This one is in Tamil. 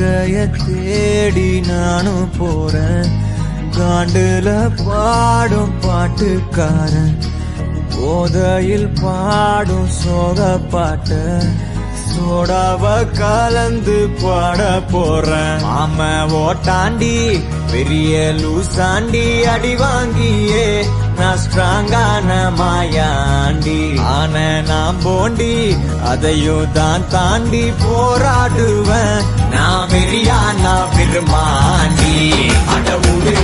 வாழ்க்கைய தேடி நானும் போறேன். காண்டுல பாடும் பாட்டுக்காரன், போதையில் பாடும் சோக பாட்ட சோடாவ கலந்து பாட போறேன். ஆம ஓட்டாண்டி பெரிய லூசாண்டி, அடி வாங்கியே நான் ஸ்ட்ராங்கான மாயாண்டி. ஆன நான் போண்டி அதையும் தான் தாண்டி போராடுவேன். நான் வெறியா நான் பெருமாண்டி. அட ஊரு